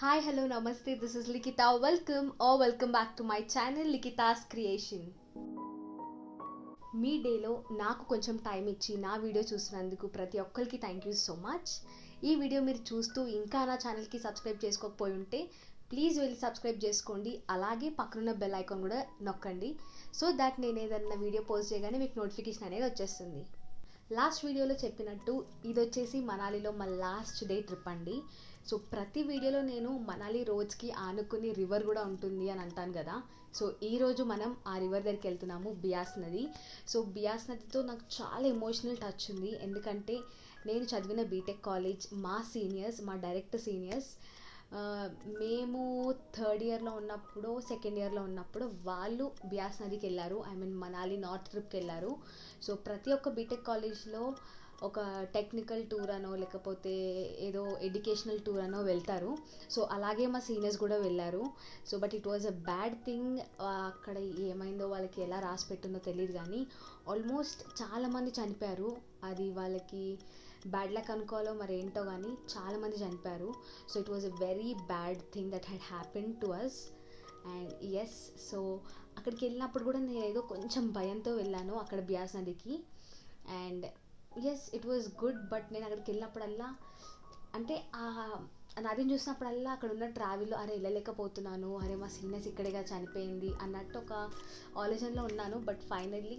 Hi, hello, namaste. This is Likita. Welcome back to my channel Likita's Creation. మీ డేలో నాకు కొంచెం time ఇచ్చి నా వీడియో చూసినందుకు ప్రతి ఒక్కరికి థ్యాంక్ యూ సో మచ్. ఈ వీడియో మీరు చూస్తూ ఇంకా నా ఛానల్కి సబ్స్క్రైబ్ చేసుకోకపోయి ఉంటే ప్లీజ్ వెళ్ళి సబ్స్క్రైబ్ చేసుకోండి. అలాగే పక్కనున్న బెల్ ఐకాన్ కూడా నొక్కండి. సో దట్ నేను ఏదైనా వీడియో పోస్ట్ చేయగానే మీకు నోటిఫికేషన్ అనేది వచ్చేస్తుంది. లాస్ట్ వీడియోలో చెప్పినట్టు ఇది వచ్చేసి మనాలిలో మా లాస్ట్ డే ట్రిప్ అండి. సో ప్రతి వీడియోలో నేను మనాలి రోడ్స్కి ఆనుకుని రివర్ కూడా ఉంటుంది అని అంటాను కదా. సో ఈరోజు మనం ఆ రివర్ దగ్గరికి వెళ్తున్నాము, బియాస్ నది. సో బియాస్ నదితో నాకు చాలా ఎమోషనల్ టచ్ ఉంది. ఎందుకంటే నేను చదివిన బీటెక్ కాలేజ్ మా డైరెక్ట్ సీనియర్స్ మేము థర్డ్ ఇయర్లో ఉన్నప్పుడు సెకండ్ ఇయర్లో ఉన్నప్పుడు వాళ్ళు బియాస్ నదికి వెళ్ళారు. మనాలి నార్త్ ట్రిప్కి వెళ్ళారు. సో ప్రతి ఒక్క బీటెక్ కాలేజ్లో ఒక టెక్నికల్ టూర్ అనో లేకపోతే ఏదో ఎడ్యుకేషనల్ టూర్ అనో వెళ్తారు. సో అలాగే మా సీనియర్స్ కూడా వెళ్ళారు. So but it was a bad thing. అక్కడ ఏమైందో వాళ్ళకి ఎలా రాసి పెట్టిందో తెలియదు, కానీ ఆల్మోస్ట్ చాలామంది చనిపోయారు. అది వాళ్ళకి బ్యాడ్ లక్ అనుకోవాలో మరి ఏంటో, కానీ చాలామంది చనిపోయారు. So it was a very bad thing that had happen to us. And yes, so అక్కడికి వెళ్ళినప్పుడు కూడా నేను ఏదో కొంచెం భయంతో వెళ్ళాను అక్కడ బియాస్ నదికి. And yes, it was good. But నేను అక్కడికి వెళ్ళినప్పుడల్లా అంటే ఆ నదిని చూసినప్పుడల్లా అక్కడ ఉన్న ట్రావెల్లో వెళ్ళలేకపోతున్నాను, మా సీనియర్స్ ఇక్కడేగా చనిపోయింది అన్నట్టు ఒక ఆలోచనలో ఉన్నాను. బట్ ఫైనల్లీ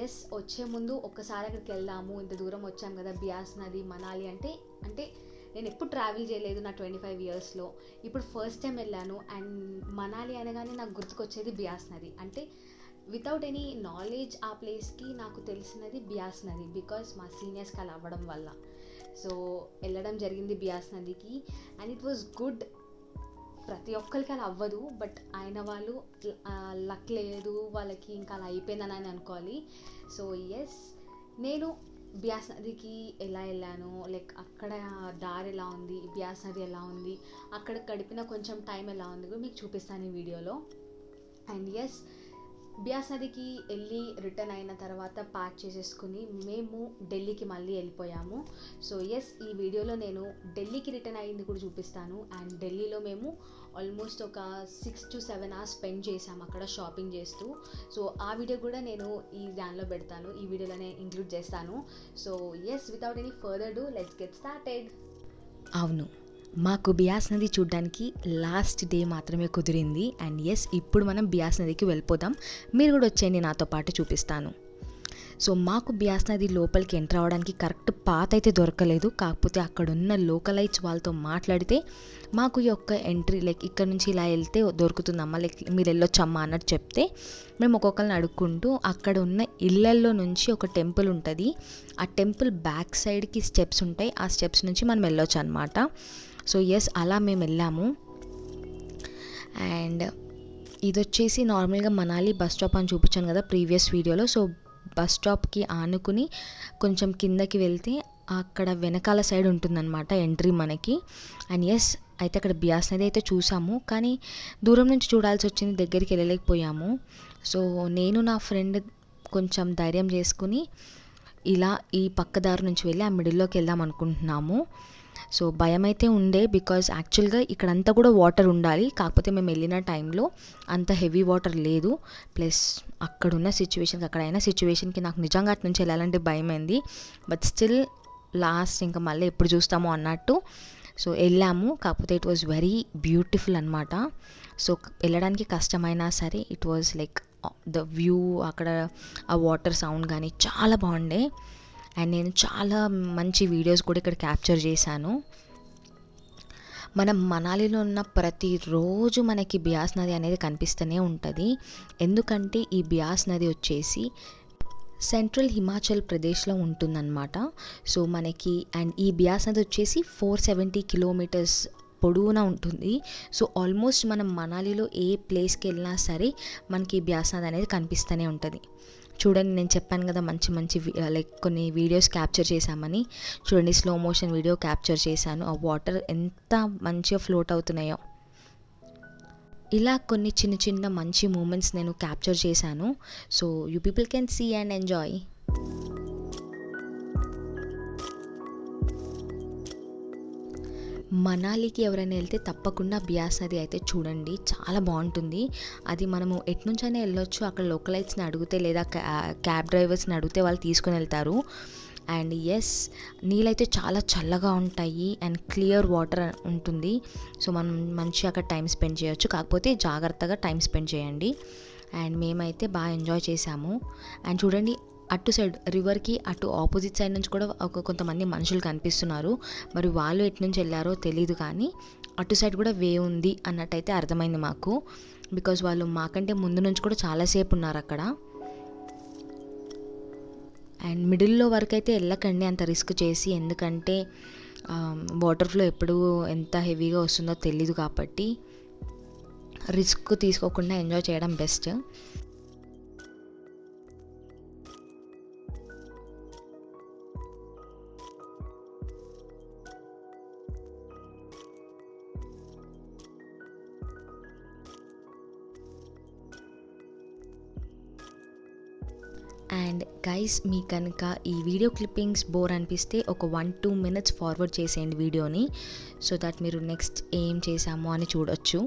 ఎస్, వచ్చే ముందు ఒక్కసారి అక్కడికి వెళ్దాము, ఇంత దూరం వచ్చాం కదా బియాస్ నది మనాలి అంటే నేను ఎప్పుడు ట్రావెల్ చేయలేదు నా 25 ఇయర్స్లో. ఇప్పుడు ఫస్ట్ టైం వెళ్ళాను. అండ్ మనాలి అనగానే నాకు గుర్తుకొచ్చేది బియాస్ నది. అంటే వితౌట్ ఎనీ నాలెడ్జ్ ఆ ప్లేస్కి నాకు తెలిసినది బియాస్ నది, బికాస్ మా సీనియర్స్కి అలా అవ్వడం వల్ల. సో వెళ్ళడం జరిగింది బియాస్ నదికి. And it was good. ప్రతి ఒక్కరికి అలా అవ్వదు, బట్ ఆయన వాళ్ళు లక్ లేదు వాళ్ళకి, ఇంకా అలా అయిపోయిందని అని అనుకోవాలి. సో ఎస్, నేను బియాస్ నదికి ఎలా వెళ్ళాను, లైక్ అక్కడ దారి ఎలా ఉంది, బియాస్ నది ఎలా ఉంది, అక్కడ గడిపిన కొంచెం టైం ఎలా ఉంది కూడా మీకు చూపిస్తాను ఈ వీడియోలో. అండ్ ఎస్, బియాస్ నదికి వెళ్ళి రిటర్న్ అయిన తర్వాత ప్యాక్ చేసేసుకుని మేము ఢిల్లీకి మళ్ళీ వెళ్ళిపోయాము. సో ఎస్, ఈ వీడియోలో నేను ఢిల్లీకి రిటర్న్ అయ్యింది కూడా చూపిస్తాను. అండ్ ఢిల్లీలో మేము ఆల్మోస్ట్ ఒక 6 to 7 hours స్పెండ్ చేసాము అక్కడ షాపింగ్ చేస్తూ. సో ఆ వీడియో కూడా నేను ఈ దానిలో పెడతాను, ఈ వీడియోలోనే ఇంక్లూడ్ చేస్తాను. So yes, without any further do let's get started. అవును, మాకు బియాస్ నది చూడడానికి లాస్ట్ డే మాత్రమే కుదిరింది. అండ్ ఎస్, ఇప్పుడు మనం బియాస్ నదికి వెళ్ళిపోదాం. మీరు కూడా వచ్చేయండి, నాతో పాటు చూపిస్తాను. సో మాకు బియాస్ నది లోపలికి ఎంటర్ అవ్వడానికి కరెక్ట్ పాత్ అయితే దొరకలేదు. కాకపోతే అక్కడ ఉన్న లోకలైట్స్ వాళ్ళతో మాట్లాడితే మాకు ఈ యొక్క ఎంట్రీ లైక్ ఇక్కడ నుంచి ఇలా వెళ్తే దొరుకుతుందమ్మా, లైక్ మీరు వెళ్ళొచ్చమ్మా అన్నట్టు చెప్తే మేము ఒక్కొక్కరిని అడుక్కుంటూ అక్కడ ఉన్న ఇళ్ళల్లో నుంచి ఒక టెంపుల్ ఉంటుంది. ఆ టెంపుల్ బ్యాక్ సైడ్కి స్టెప్స్ ఉంటాయి, ఆ స్టెప్స్ నుంచి మనం వెళ్ళొచ్చు అనమాట. సో ఎస్, అలా మేము వెళ్ళాము. అండ్ ఇది వచ్చేసి నార్మల్గా మనాలి బస్ స్టాప్ అని చూపించాను కదా ప్రీవియస్ వీడియోలో. సో బస్ స్టాప్కి ఆనుకుని కొంచెం కిందకి వెళ్తే అక్కడ వెనకాల సైడ్ ఉంటుందన్నమాట ఎంట్రీ మనకి. అండ్ ఎస్, అయితే అక్కడ బియాస్ నది అయితే చూసాము, కానీ దూరం నుంచి చూడాల్సి వచ్చింది, దగ్గరికి వెళ్ళలేకపోయాము. సో నేను నా ఫ్రెండ్ కొంచెం ధైర్యం చేసుకుని ఇలా ఈ పక్కదారి నుంచి వెళ్ళి ఆ మిడిల్లోకి వెళ్దాం అనుకుంటున్నాము. సో భయం అయితే ఉండే, బికాజ్ యాక్చువల్గా ఇక్కడంతా కూడా వాటర్ ఉండాలి, కాకపోతే మేము వెళ్ళిన టైంలో అంత హెవీ వాటర్ లేదు. ప్లస్ అక్కడున్న సిచ్యువేషన్కి అక్కడైన సిచ్యువేషన్కి నాకు నిజంగా అటు నుంచి వెళ్ళాలంటే భయమైంది. బట్ స్టిల్ లాస్ట్ ఇంకా మళ్ళీ ఎప్పుడు చూస్తామో అన్నట్టు సో వెళ్ళాము. కాకపోతే ఇట్ వాజ్ వెరీ బ్యూటిఫుల్ అనమాట. సో వెళ్ళడానికి కష్టమైనా సరే it was like the view, అక్కడ ఆ వాటర్ సౌండ్ కానీ చాలా బాగుండే. అండ్ నేను చాలా మంచి వీడియోస్ కూడా ఇక్కడ క్యాప్చర్ చేశాను. మనం మనాలిలో ఉన్న ప్రతిరోజు మనకి బియాస్ నది అనేది కనిపిస్తూనే ఉంటుంది. ఎందుకంటే ఈ బియాస్ నది వచ్చేసి సెంట్రల్ హిమాచల్ ప్రదేశ్లో ఉంటుందన్నమాట. సో మనకి అండ్ ఈ బియాస్ నది వచ్చేసి 470 kilometers పొడవునా ఉంటుంది. సో ఆల్మోస్ట్ మనం మనాలిలో ఏ ప్లేస్కి వెళ్ళినా సరే మనకి ఈ బియాస్ నది అనేది కనిపిస్తూనే ఉంటుంది. చూడండి, నేను చెప్పాను కదా మంచి మంచి లైక్ కొన్ని వీడియోస్ క్యాప్చర్ చేశామని. చూడండి, స్లో మోషన్ వీడియో క్యాప్చర్ చేశాను. ఆ వాటర్ ఎంత మంచిగా ఫ్లోట్ అవుతున్నాయో. ఇలా కొన్ని చిన్న చిన్న మంచి మూమెంట్స్ నేను క్యాప్చర్ చేశాను. So you people can see and enjoy. మనాలికి ఎవరైనా వెళ్తే తప్పకుండా బియాస్ నది అయితే చూడండి, చాలా బాగుంటుంది. అది మనము ఎట్నుంచైనా వెళ్ళొచ్చు, అక్కడ లోకలైట్స్ని అడిగితే లేదా క్యాబ్ డ్రైవర్స్ని అడిగితే వాళ్ళు తీసుకుని వెళ్తారు. అండ్ ఎస్, నీళ్ళైతే చాలా చల్లగా ఉంటాయి అండ్ క్లియర్ వాటర్ ఉంటుంది. సో మనం మంచిగా అక్కడ టైం స్పెండ్ చేయొచ్చు, కాకపోతే జాగ్రత్తగా టైం స్పెండ్ చేయండి. అండ్ మేమైతే బాగా ఎంజాయ్ చేసాము. అండ్ చూడండి, అటు సైడ్ రివర్కి అటు ఆపోజిట్ సైడ్ నుంచి కూడా కొంతమంది మనుషులు కనిపిస్తున్నారు. మరి వాళ్ళు ఎటు నుంచి వెళ్ళారో తెలీదు, కానీ అటు సైడ్ కూడా వే ఉంది అన్నట్టయితే అర్థమైంది మాకు. బికాజ్ వాళ్ళు మాకంటే ముందు నుంచి కూడా చాలాసేపు ఉన్నారు అక్కడ. అండ్ మిడిల్లో వరకు అయితే వెళ్ళకండి అంత రిస్క్ చేసి, ఎందుకంటే వాటర్ ఫ్లో ఎప్పుడు ఎంత హెవీగా వస్తుందో తెలీదు, కాబట్టి రిస్క్ తీసుకోకుండా ఎంజాయ్ చేయడం బెస్ట్. అండ్ గైస్, మీకు కనుక ఈ వీడియో క్లిప్పింగ్స్ బోర్ అనిపిస్తే ఒక 1-2 minutes ఫార్వర్డ్ చేసేయండి వీడియోని, సో దట్ మీరు నెక్స్ట్ ఏం చేసామో అని చూడొచ్చు.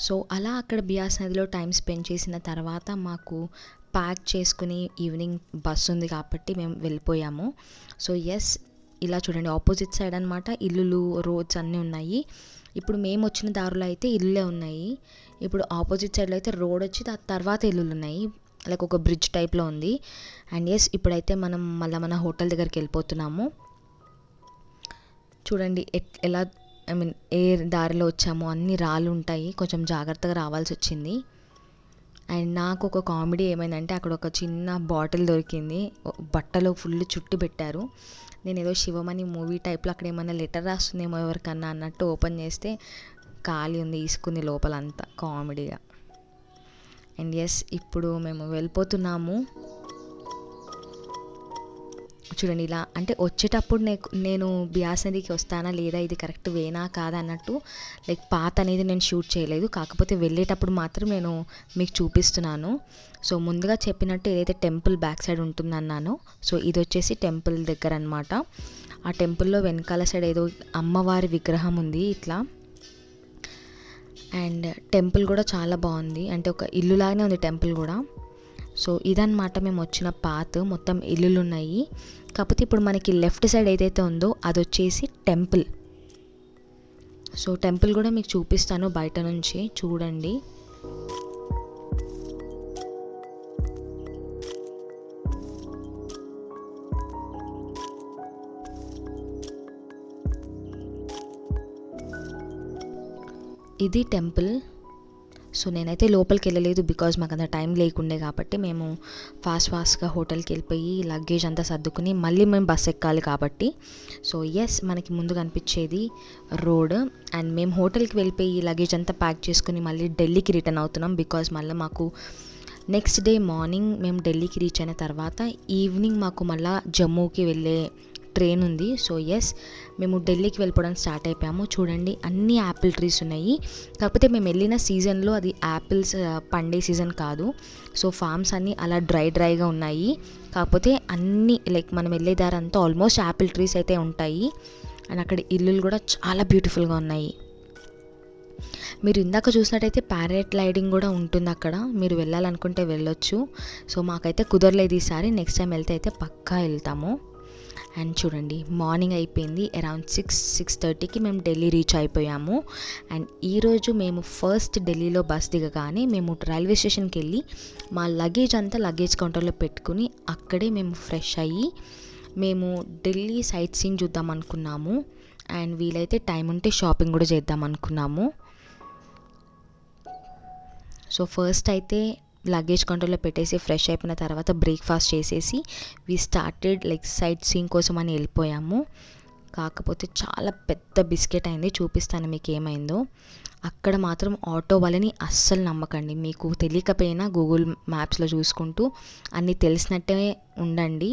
సో అలా అక్కడ బియాస్ నదిలో టైం స్పెండ్ చేసిన తర్వాత మాకు ప్యాక్ చేసుకుని ఈవినింగ్ బస్సు ఉంది కాబట్టి మేము వెళ్ళిపోయాము. సో ఎస్, ఇలా చూడండి, ఆపోజిట్ సైడ్ అనమాట ఇల్లులు, రోడ్స్ అన్నీ ఉన్నాయి. ఇప్పుడు మేము వచ్చిన దారిలో అయితే ఇల్లులే ఉన్నాయి. ఇప్పుడు ఆపోజిట్ సైడ్లో అయితే రోడ్ వచ్చి తర్వాత ఇల్లులు ఉన్నాయి, లైక్ ఒక బ్రిడ్జ్ టైప్లో ఉంది. అండ్ ఎస్, ఇప్పుడైతే మనం మళ్ళీ మన హోటల్ దగ్గరికి వెళ్ళిపోతున్నాము. చూడండి ఎలా, ఏ దారిలో వచ్చామో అన్ని రాళ్ళు ఉంటాయి, కొంచెం జాగ్రత్తగా రావాల్సి వచ్చింది. అండ్ నాకు ఒక కామెడీ ఏమైందంటే, అక్కడ ఒక చిన్న బాటిల్ దొరికింది, బట్టలో ఫుల్ చుట్టి పెట్టారు. నేను ఏదో శివమణి మూవీ టైప్లో అక్కడ ఏమైనా లెటర్ రాస్తుందేమో ఎవరికన్నా అన్నట్టు ఓపెన్ చేస్తే ఖాళీ ఉంది, తీసుకుంది లోపలంతా, కామెడీగా. అండ్ ఎస్, ఇప్పుడు మేము వెళ్ళిపోతున్నాము. చూడండి, ఇలా అంటే వచ్చేటప్పుడు నేను బియాస్ నదికి వస్తానా లేదా, ఇది కరెక్ట్ వేనా కాదా అన్నట్టు లైక్ పాత అనేది నేను షూట్ చేయలేదు, కాకపోతే వెళ్ళేటప్పుడు మాత్రం నేను మీకు చూపిస్తున్నాను. సో ముందుగా చెప్పినట్టు ఏదైతే టెంపుల్ బ్యాక్ సైడ్ ఉంటుందన్నానో, సో ఇది వచ్చేసి టెంపుల్ దగ్గర అనమాట. ఆ టెంపుల్లో వెనకాల సైడ్ ఏదో అమ్మవారి విగ్రహం ఉంది ఇట్లా. అండ్ టెంపుల్ కూడా చాలా బాగుంది, అంటే ఒక ఇల్లులాగానే ఉంది టెంపుల్ కూడా. సో ఇదన్నమాట మేము వచ్చిన పాత్, మొత్తం ఇల్లులు ఉన్నాయి. కాకపోతే ఇప్పుడు మనకి లెఫ్ట్ సైడ్ ఏదైతే ఉందో అది వచ్చేసి టెంపుల్. సో టెంపుల్ కూడా మీకు చూపిస్తాను బయట నుంచి, చూడండి. ఇది టెంపుల్. సో నేనైతే లోపలికి వెళ్ళలేదు, బికాజ్ మాకు అంత టైం లేకుండే కాబట్టి మేము ఫాస్ట్గా హోటల్కి వెళ్ళిపోయి లగేజ్ అంతా సర్దుకుని మళ్ళీ మేము బస్ ఎక్కాలి కాబట్టి. సో ఎస్, మనకి ముందు కనిపించేది రోడ్. అండ్ మేము హోటల్కి వెళ్ళిపోయి లగేజ్ అంతా ప్యాక్ చేసుకుని మళ్ళీ ఢిల్లీకి రిటర్న్ అవుతున్నాం, బికాజ్ మళ్ళీ మాకు నెక్స్ట్ డే మార్నింగ్ మేము ఢిల్లీకి రీచ్ అయిన తర్వాత ఈవినింగ్ మాకు మళ్ళీ జమ్మూకి వెళ్ళే ట్రైన్ ఉంది. సో ఎస్, మేము ఢిల్లీకి వెళ్ళిపోవడానికి స్టార్ట్ అయిపోయాము. చూడండి, అన్ని యాపిల్ ట్రీస్ ఉన్నాయి, కాకపోతే మేము వెళ్ళిన సీజన్లో అది యాపిల్స్ పండే సీజన్ కాదు. సో ఫార్మ్స్ అన్నీ అలా డ్రైగా ఉన్నాయి, కాకపోతే అన్నీ లైక్ మనం వెళ్ళే దారంతా ఆల్మోస్ట్ యాపిల్ ట్రీస్ అయితే ఉంటాయి. అండ్ అక్కడ ఇల్లులు కూడా చాలా బ్యూటిఫుల్గా ఉన్నాయి. మీరు ఇందాక చూసినట్టయితే ప్యారాగ్లైడింగ్ కూడా ఉంటుంది అక్కడ, మీరు వెళ్ళాలనుకుంటే వెళ్ళొచ్చు. సో మాకైతే కుదరలేదు ఈసారి, నెక్స్ట్ టైం వెళ్తే అయితే పక్కా వెళ్తాము. అండ్ చూడండి, మార్నింగ్ అయిపోయింది, అరౌండ్ 6-6:30కి మేము ఢిల్లీ రీచ్ అయిపోయాము. అండ్ ఈరోజు మేము ఫస్ట్ ఢిల్లీలో బస్ దిగగానే మేము రైల్వే స్టేషన్కి వెళ్ళి మా లగేజ్ అంతా లగేజ్ కౌంటర్లో పెట్టుకుని అక్కడే మేము ఫ్రెష్ అయ్యి మేము ఢిల్లీ సైట్ సీయింగ్ చూద్దాం అనుకున్నాము అండ్ వీలైతే టైం ఉంటే షాపింగ్ కూడా చేద్దాం అనుకున్నాము. సో ఫస్ట్ అయితే లగేజ్ కంట్రోల్లో పెట్టేసి ఫ్రెష్ అయిపోయిన తర్వాత బ్రేక్ఫాస్ట్ చేసేసి we started like sightseeing కోసం అని వెళ్ళిపోయాము. కాకపోతే చాలా పెద్ద బిస్కెట్ అయింది, చూపిస్తాను మీకు ఏమైందో. అక్కడ మాత్రం ఆటో వాళ్ళని అస్సలు నమ్మకండి. మీకు తెలియకపోయినా గూగుల్ మ్యాప్స్లో చూసుకుంటూ అన్నీ తెలిసినట్టే ఉండండి.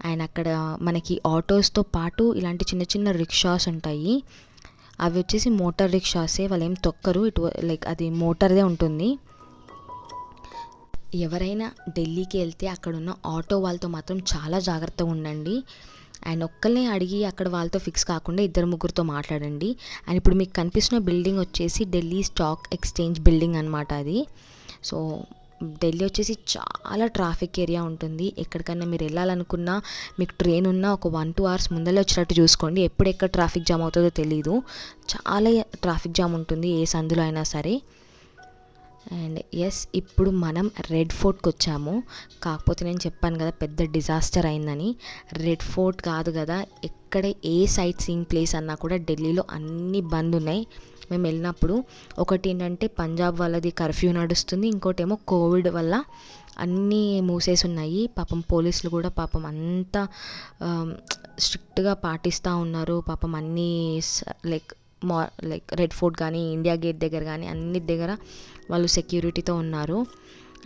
అండ్ అక్కడ మనకి ఆటోస్తో పాటు ఇలాంటి చిన్న చిన్న రిక్షాస్ ఉంటాయి. అవి వచ్చేసి మోటార్ రిక్షాసే, వాళ్ళు ఏం తొక్కరు, ఇటు లైక్ అది మోటార్దే ఉంటుంది. ఎవరైనా ఢిల్లీకి వెళ్తే అక్కడున్న ఆటో వాళ్ళతో మాత్రం చాలా జాగ్రత్తగా ఉండండి. అండ్ ఒక్కరినే అడిగి అక్కడ వాళ్ళతో ఫిక్స్ కాకుండా 2-3తో మాట్లాడండి. అండ్ ఇప్పుడు మీకు కనిపిస్తున్న బిల్డింగ్ వచ్చేసి ఢిల్లీ స్టాక్ ఎక్స్చేంజ్ బిల్డింగ్ అనమాట అది. సో ఢిల్లీ వచ్చేసి చాలా ట్రాఫిక్ ఏరియా ఉంటుంది. ఎక్కడికైనా మీరు వెళ్ళాలనుకున్నా, మీకు ట్రైన్ ఉన్నా ఒక 1-2 hours ముందరే వచ్చేటట్టు చూసుకోండి. ఎప్పుడు ఎక్కడ ట్రాఫిక్ జామ్ అవుతుందో తెలీదు, చాలా ట్రాఫిక్ జామ్ ఉంటుంది ఏ సందులో అయినా సరే. అండ్ ఎస్, ఇప్పుడు మనం రెడ్ ఫోర్ట్కి వచ్చాము. కాకపోతే నేను చెప్పాను కదా పెద్ద డిజాస్టర్ అయిందని. రెడ్ ఫోర్ట్ కాదు కదా, ఎక్కడ ఏ సైట్ సీయింగ్ ప్లేస్ అన్నా కూడా ఢిల్లీలో అన్నీ బంద్ ఉన్నాయి మేము వెళ్ళినప్పుడు. ఒకటి ఏంటంటే పంజాబ్ వాళ్ళది కర్ఫ్యూ నడుస్తుంది, ఇంకోటేమో కోవిడ్ వల్ల అన్నీ మూసేసి ఉన్నాయి. పాపం పోలీసులు కూడా పాపం అంతా స్ట్రిక్ట్గా పాటిస్తూ ఉన్నారు. పాపం అన్నీ లైక్ రెడ్ ఫోర్ట్ కానీ ఇండియా గేట్ దగ్గర కానీ అన్ని దగ్గర వాళ్ళు సెక్యూరిటీతో ఉన్నారు.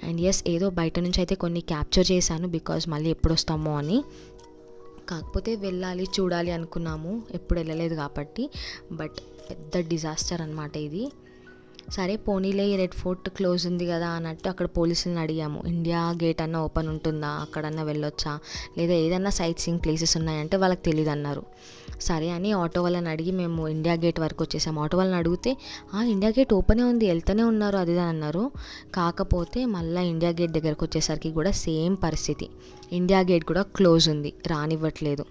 అండ్ ఎస్, ఏదో బయట నుంచి అయితే కొన్ని క్యాప్చర్ చేశాను బికాజ్ మళ్ళీ ఎప్పుడు వస్తామో అని. కాకపోతే వెళ్ళాలి చూడాలి అనుకున్నాము, ఎప్పుడు వెళ్ళలేదు కాబట్టి. బట్ పెద్ద డిజాస్టర్ అనమాట ఇది. సరే పోనీలే, రెడ్ ఫోర్ట్ క్లోజ్ ఉంది కదా అన్నట్టు అక్కడ పోలీసులను అడిగాము, ఇండియా గేట్ అన్న ఓపెన్ ఉంటుందా, అక్కడన్నా వెళ్ళొచ్చా, లేదా ఏదన్నా సైట్ సీయింగ్ ప్లేసెస్ ఉన్నాయంటే వాళ్ళకి తెలియదు అన్నారు. సరే అని ఆటో వాళ్ళని అడిగి మేము ఇండియా గేట్ వరకు వచ్చేసాము. ఆటో వాళ్ళని అడిగితే ఇండియా గేట్ ఓపెనే ఉంది, వెళ్తూనే ఉన్నారు అది అన్నారు. కాకపోతే మళ్ళీ ఇండియా గేట్ దగ్గరకు వచ్చేసరికి కూడా సేమ్ పరిస్థితి, ఇండియా గేట్ కూడా క్లోజ్ ఉంది, రానివ్వట్లేదు.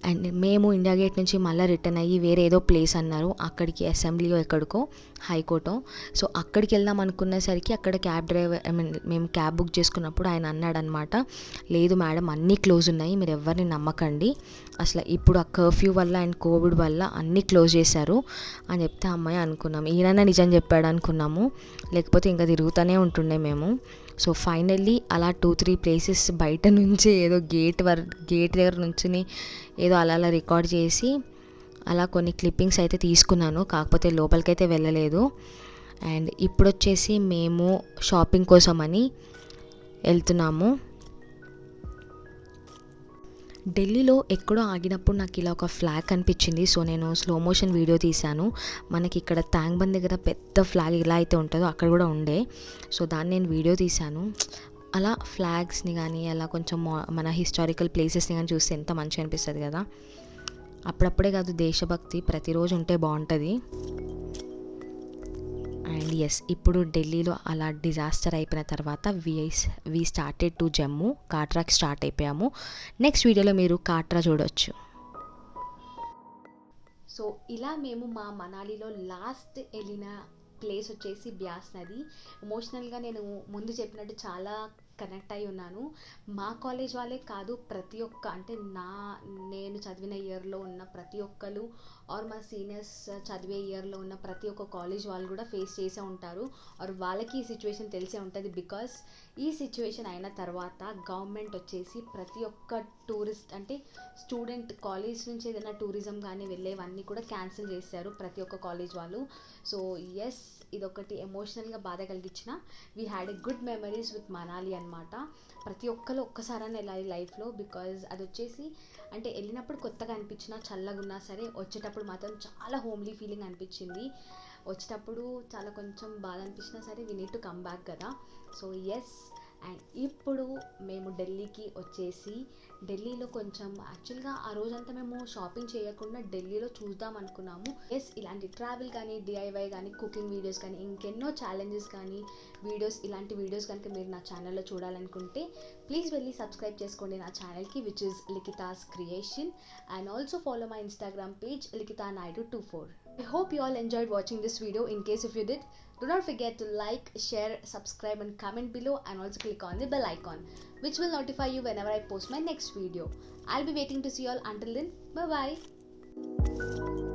అండ్ మేము ఇండియా గేట్ నుంచి మళ్ళీ రిటర్న్ అయ్యి వేరే ఏదో ప్లేస్ అన్నారు, అక్కడికి అసెంబ్లీయో ఎక్కడికో హైకోర్టో. సో అక్కడికి వెళ్దాం అనుకునేసరికి అక్కడ క్యాబ్ డ్రైవర్ మేము క్యాబ్ బుక్ చేసుకున్నప్పుడు ఆయన అన్నాడనమాట, లేదు మేడం అన్నీ క్లోజ్ ఉన్నాయి, మీరు ఎవరిని నమ్మకండి, అసలు ఇప్పుడు ఆ కర్ఫ్యూ వల్ల అండ్ కోవిడ్ వల్ల అన్నీ క్లోజ్ చేశారు అని చెప్తే అమ్మాయి అనుకున్నాము, ఈయన నిజం చెప్పాడు అనుకున్నాము, లేకపోతే ఇంకా తిరుగుతూనే ఉంటుండే మేము. సో ఫైనల్లీ అలా 2-3 ప్లేసెస్ బయట నుంచి ఏదో గేట్ దగ్గర నుంచి ఏదో అలా రికార్డ్ చేసి అలా కొన్ని క్లిప్పింగ్స్ అయితే తీసుకున్నాను. కాకపోతే లోపలికైతే వెళ్ళలేదు. అండ్ ఇప్పుడు వచ్చేసి మేము షాపింగ్ కోసమని వెళ్తున్నాము. ఢిల్లీలో ఎక్కడో ఆగినప్పుడు నాకు ఇలా ఒక ఫ్లాగ్ కనిపించింది. సో నేను స్లో మోషన్ వీడియో తీశాను. మనకి ఇక్కడ ట్యాంక్ బండ్ దగ్గర పెద్ద ఫ్లాగ్ ఎలా అయితే ఉంటుందో అక్కడ కూడా ఉండే, సో దాన్ని నేను వీడియో తీశాను. అలా ఫ్లాగ్స్ని కానీ అలా కొంచెం మన హిస్టారికల్ ప్లేసెస్ని కానీ చూస్తే ఎంత మంచిగా అనిపిస్తుంది కదా. అప్పుడప్పుడే కాదు, దేశభక్తి ప్రతిరోజు ఉంటే బాగుంటుంది. అండ్ ఎస్, ఇప్పుడు ఢిల్లీలో అలా డిజాస్టర్ అయిపోయిన తర్వాత వి స్టార్టెడ్ టు జమ్మూ. కాట్రాకి స్టార్ట్ అయిపోయాము. నెక్స్ట్ వీడియోలో మీరు కాట్రా చూడొచ్చు. సో ఇలా మేము మా మనాలిలో లాస్ట్ వెళ్ళిన ప్లేస్ వచ్చేసి బ్యాస్ నది. ఎమోషనల్గా నేను ముందు చెప్పినట్టు చాలా కనెక్ట్ అయి ఉన్నాను. మా కాలేజ్ వాళ్ళే కాదు, ప్రతి ఒక్క అంటే నేను చదివిన ఇయర్లో ఉన్న ప్రతి ఒక్కరు ఆర్ మా సీనియర్స్ చదివే ఇయర్లో ఉన్న ప్రతి ఒక్క కాలేజ్ వాళ్ళు కూడా ఫేస్ చేసే ఉంటారు, ఆర్ వాళ్ళకి ఈ సిచ్యువేషన్ తెలిసే ఉంటుంది. బికాస్ ఈ సిచ్యువేషన్ అయిన తర్వాత గవర్నమెంట్ వచ్చేసి ప్రతి ఒక్క టూరిస్ట్ అంటే స్టూడెంట్ కాలేజ్ నుంచి ఏదైనా టూరిజం కానీ వెళ్ళేవన్నీ కూడా క్యాన్సిల్ చేశారు ప్రతి ఒక్క కాలేజ్ వాళ్ళు. సో ఎస్, ఇదొకటి ఎమోషనల్గా బాధ కలిగించిన. We had a good memories with Manali అనమాట. ప్రతి ఒక్కరు ఒక్కసారైనా వెళ్ళాలి లైఫ్లో, బికాజ్ అది వచ్చేసి అంటే వెళ్ళినప్పుడు కొత్తగా అనిపించిన, చల్లగున్నా సరే వచ్చేటప్పుడు మాత్రం చాలా హోమ్లీ ఫీలింగ్ అనిపించింది. వచ్చేటప్పుడు చాలా కొంచెం బాధ అనిపించినా సరే we need to come back కదా. సో ఎస్, అండ్ ఇప్పుడు మేము ఢిల్లీకి వచ్చేసి ఢిల్లీలో కొంచెం యాక్చువల్గా ఆ రోజంతా మేము షాపింగ్ చేయకుండా ఢిల్లీలో చూద్దాం అనుకున్నాము. ఎస్, ఇలాంటి ట్రావెల్ కానీ డిఐవై కానీ కుకింగ్ వీడియోస్ కానీ ఇంకెన్నో ఛాలెంజెస్ కానీ వీడియోస్, ఇలాంటి వీడియోస్ కనుక మీరు నా ఛానల్లో చూడాలనుకుంటే ప్లీజ్ వెళ్ళి సబ్స్క్రైబ్ చేసుకోండి నా ఛానల్కి, which is Likhitha's creation. And also follow my Instagram page Likita Naidu 24. I hope you all enjoyed watching this video. In case if you did, Do not forget to like, share, subscribe and comment below, and also click on the bell icon which will notify you whenever I post my next video. I'll be waiting to see you all. Until then, bye bye.